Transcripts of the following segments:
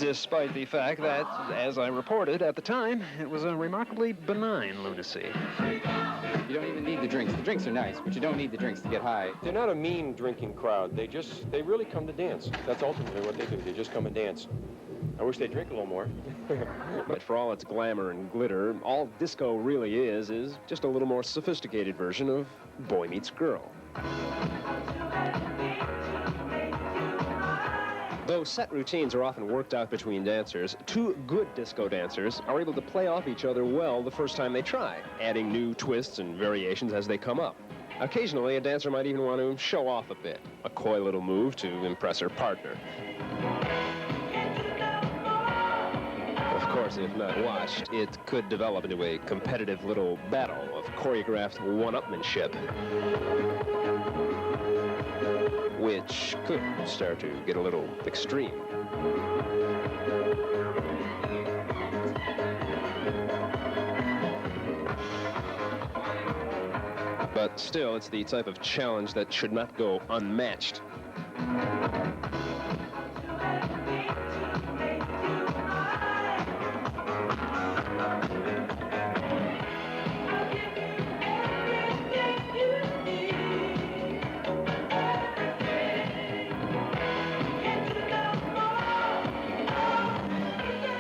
despite the fact that, as I reported at the time, it was a remarkably benign lunacy. You don't even need the drinks. The drinks are nice, but you don't need the drinks to get high. They're not a mean drinking crowd. They really come to dance. That's ultimately what they do. They just come and dance. I wish they'd drink a little more. But for all its glamour and glitter, all disco really is just a little more sophisticated version of Boy Meets Girl. Though set routines are often worked out between dancers, two good disco dancers are able to play off each other well the first time they try, adding new twists and variations as they come up. Occasionally, a dancer might even want to show off a bit, a coy little move to impress her partner. Of course, if not watched, it could develop into a competitive little battle of choreographed one-upmanship, which could start to get a little extreme. But still, it's the type of challenge that should not go unmatched.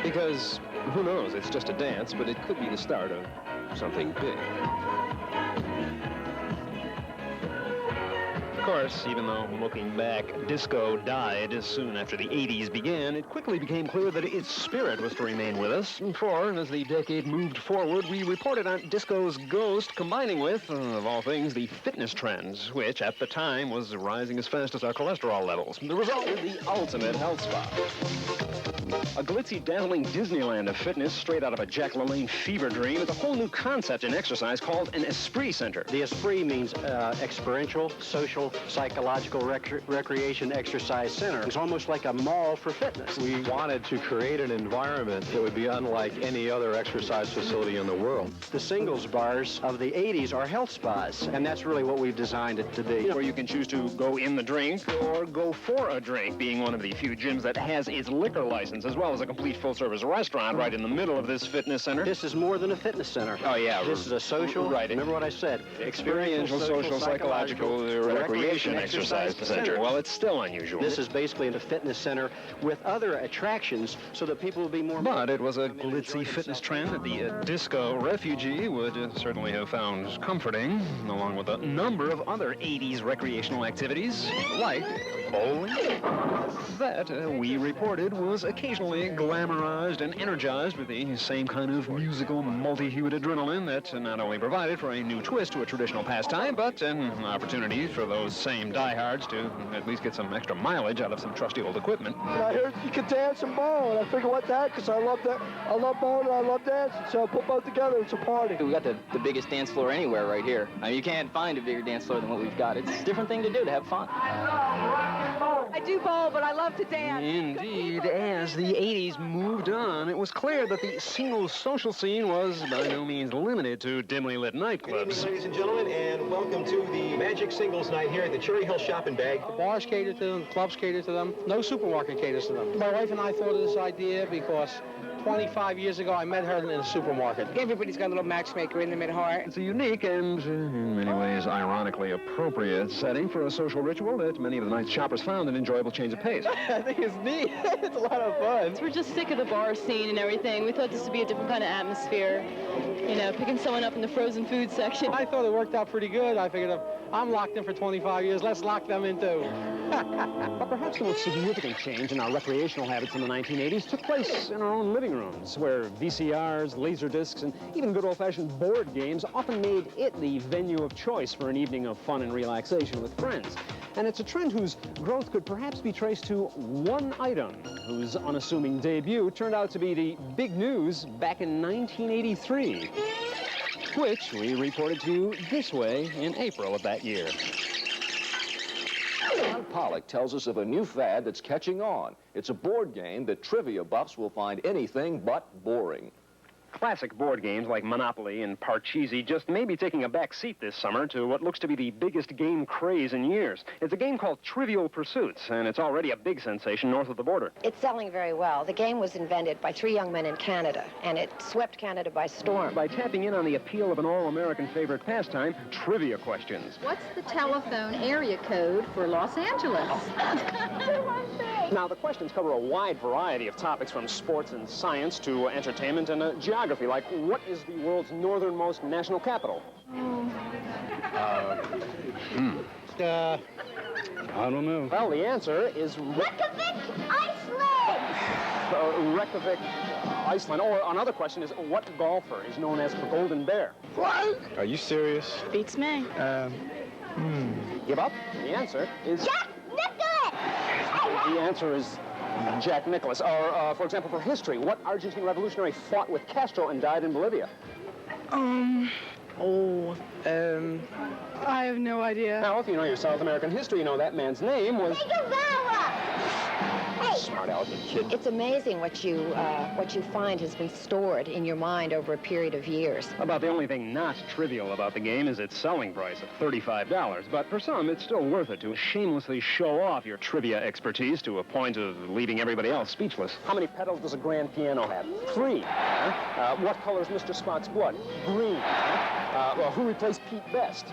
Because, who knows, it's just a dance, but it could be the start of something big. Of course, even though looking back, disco died soon after the 80s began, it quickly became clear that its spirit was to remain with us. For, as the decade moved forward, we reported on disco's ghost combining with, of all things, the fitness trends, which at the time was rising as fast as our cholesterol levels. The result, the ultimate health spa. A glitzy, dazzling Disneyland of fitness straight out of a Jack LaLanne fever dream is a whole new concept in exercise called an ESPRE Center. The ESPRE means experiential, social, psychological recreation exercise center. It's almost like a mall for fitness. We wanted to create an environment that would be unlike any other exercise facility in the world. The singles bars of the 80s are health spas, and that's really what we've designed it to be. Where you can choose to go in the drink or go for a drink, being one of the few gyms that has its liquor license, as well as a complete full-service restaurant right in the middle of this fitness center. This is more than a fitness center. Oh, yeah. This is a social, right. Remember what I said. Experiential, social, psychological, recreation exercise center. Well, it's still unusual. This is basically a fitness center with other attractions so that people will be more... But it was a glitzy fitness trend that the disco refugee would certainly have found comforting, along with a number of other 80s recreational activities, like bowling. That, we reported, was occasionally glamorized and energized with the same kind of musical, multi-hued adrenaline that not only provided for a new twist to a traditional pastime, but an opportunity for those same diehards to at least get some extra mileage out of some trusty old equipment. I heard you could dance and bowl, and I figured, what that? Because I love that. I love bowling and I love dancing, so I put both together. It's a party. We got the biggest dance floor anywhere right here. I mean, you can't find a bigger dance floor than what we've got. It's a different thing to do, to have fun. I do bowl, but I love to dance. Indeed, as the 80s moved on, it was clear that the single social scene was by no means limited to dimly lit nightclubs. Good evening, ladies and gentlemen, and welcome to the Magic Singles Night here at the Cherry Hill Shopping Bag. The bars cater to them, clubs cater to them, no supermarket caters to them. My wife and I thought of this idea because 25 years ago, I met her in a supermarket. Everybody's got a little matchmaker in them at heart. It's a unique and, in many ways, ironically appropriate setting for a social ritual that many of the night's shoppers found an enjoyable change of pace. I think it's neat. It's a lot of fun. We're just sick of the bar scene and everything. We thought this would be a different kind of atmosphere. You know, picking someone up in the frozen food section. I thought it worked out pretty good. I figured, I'm locked in for 25 years. Let's lock them in, too. But perhaps the most significant change in our recreational habits in the 1980s took place in our own living rooms, where VCRs, laserdiscs, and even good old-fashioned board games often made it the venue of choice for an evening of fun and relaxation with friends. And it's a trend whose growth could perhaps be traced to one item, whose unassuming debut turned out to be the big news back in 1983, which we reported to you this way in April of that year. Don Polec tells us of a new fad that's catching on. It's a board game that trivia buffs will find anything but boring. Classic board games like Monopoly and Parcheesi just may be taking a back seat this summer to what looks to be the biggest game craze in years. It's a game called Trivial Pursuits, and it's already a big sensation north of the border. It's selling very well. The game was invented by 3 young men in Canada, and it swept Canada by storm. By tapping in on the appeal of an all-American favorite pastime, trivia questions. What's the telephone area code for Los Angeles? Now, the questions cover a wide variety of topics from sports and science to entertainment and geography, like what is the world's northernmost national capital? I don't know. Well, the answer is Reykjavik, Iceland! Reykjavik, Iceland. Or another question is, what golfer is known as the Golden Bear? What? Are you serious? Beats me. Give up? The answer is... Jack Nicklaus! The answer is Jack Nicklaus. Or, for example, for history, what Argentine revolutionary fought with Castro and died in Bolivia? I have no idea. Now, if you know your South American history, you know that man's name was... Smart aleck kid. It's amazing what you find has been stored in your mind over a period of years. About the only thing not trivial about the game is its selling price of $35. But for some, it's still worth it to shamelessly show off your trivia expertise to a point of leaving everybody else speechless. How many pedals does a grand piano have? 3. What color is Mr. Spot's blood? Green. Who replaced Pete Best?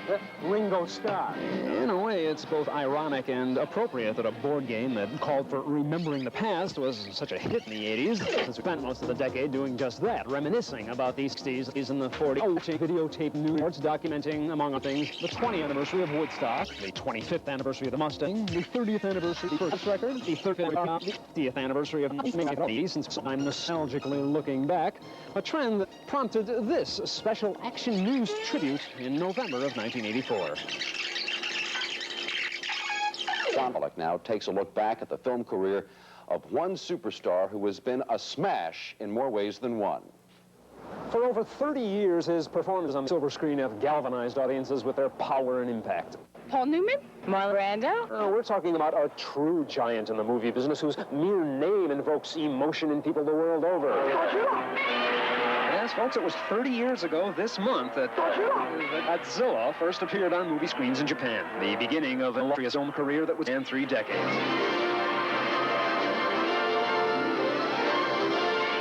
Ringo Starr. In a way, it's both ironic and appropriate that a board game that called for remembering the past was such a hit in the 80s, since we spent most of the decade doing just that, reminiscing about the 60s and the 40s. Videotape news documenting, among other things, the 20th anniversary of Woodstock, the 25th anniversary of the Mustang, the 30th anniversary of the first record, the 50th anniversary of the 80s, since I'm nostalgically looking back, a trend that prompted this special Action News tribute in November of 1984. Don Polec now takes a look back at the film career of one superstar who has been a smash in more ways than one. For over 30 years, his performances on the silver screen have galvanized audiences with their power and impact. Paul Newman? Marlon Brando? We're talking about a true giant in the movie business whose mere name invokes emotion in people the world over. Yes, folks, it was 30 years ago this month that Godzilla first appeared on movie screens in Japan, the beginning of an illustrious film career that would span 3 decades.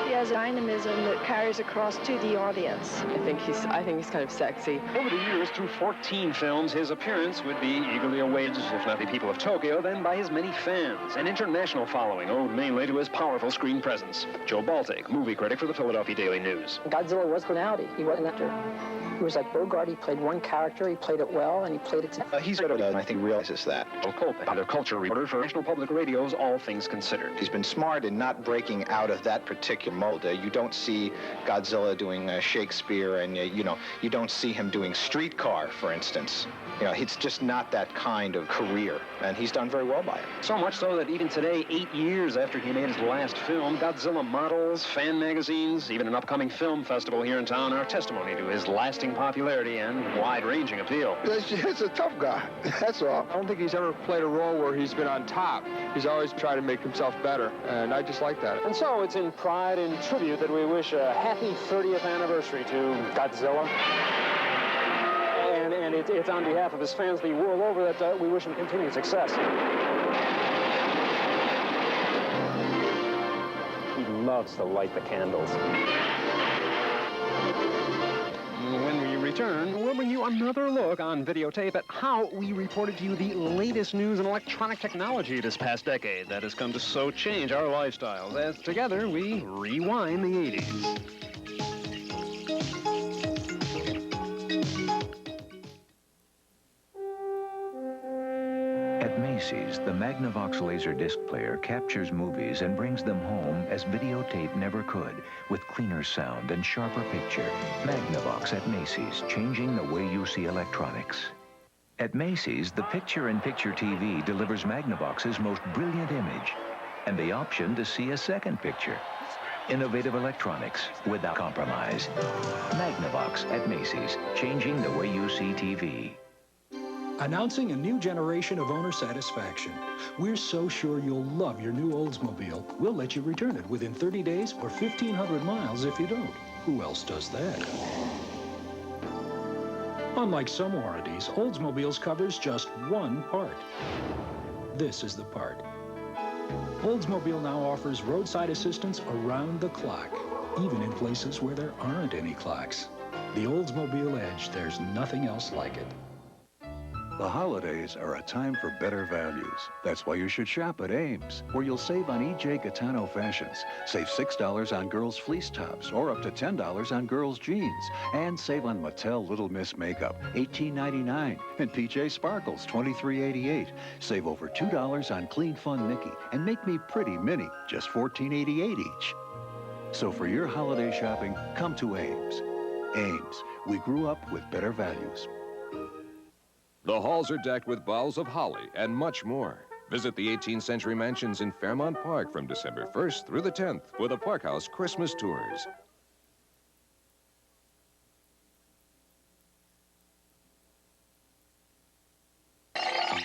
He has dynamism that carries across to the audience. I think he's kind of sexy. Over the years, through 14 films, his appearance would be eagerly awaited, if not the people of Tokyo, then by his many fans. An international following owed mainly to his powerful screen presence. Joe Baltic, movie critic for the Philadelphia Daily News. Godzilla was personality. He wasn't an actor. He was like Bogart. He played one character, he played it well, and he played it to... He's better than I think realizes that. Joe Colpin, their culture reporter for National Public Radio's All Things Considered. He's been smart in not breaking out of that particular mold. You don't see Godzilla doing Shakespeare, and you don't see him doing Streetcar, for instance. It's just not that kind of career, and he's done very well by it. So much so that even today, 8 years after he made his last film, Godzilla models, fan magazines, even an upcoming film festival here in town are testimony to his lasting popularity and wide-ranging appeal. He's a tough guy, that's all. I don't think he's ever played a role where he's been on top. He's always tried to make himself better, and I just like that. And so it's in pride and tribute that we wish a happy 30th anniversary to Godzilla. And it's on behalf of his fans the world over that we wish him continued success. He loves to light the candles. When we return, we'll bring you another look on videotape at how we reported to you the latest news in electronic technology this past decade that has come to so change our lifestyles as together we rewind the 80s. At Macy's, the Magnavox Laserdisc player captures movies and brings them home as videotape never could, with cleaner sound and sharper picture. Magnavox at Macy's, changing the way you see electronics. At Macy's, the picture-in-picture TV delivers Magnavox's most brilliant image and the option to see a second picture. Innovative electronics without compromise. Magnavox at Macy's, changing the way you see TV. Announcing a new generation of owner satisfaction. We're so sure you'll love your new Oldsmobile, we'll let you return it within 30 days or 1,500 miles if you don't. Who else does that? Unlike some warranties, Oldsmobile's covers just one part. This is the part. Oldsmobile now offers roadside assistance around the clock, even in places where there aren't any clocks. The Oldsmobile Edge, there's nothing else like it. The holidays are a time for better values. That's why you should shop at Ames, where you'll save on E.J. Gaetano fashions. Save $6 on girls' fleece tops, or up to $10 on girls' jeans. And save on Mattel Little Miss makeup, $18.99, and PJ Sparkles, $23.88. Save over $2 on Clean Fun Mickey, and Make Me Pretty Minnie, just $14.88 each. So for your holiday shopping, come to Ames. Ames, we grew up with better values. The halls are decked with boughs of holly and much more. Visit the 18th Century Mansions in Fairmount Park from December 1st through the 10th for the Park House Christmas Tours.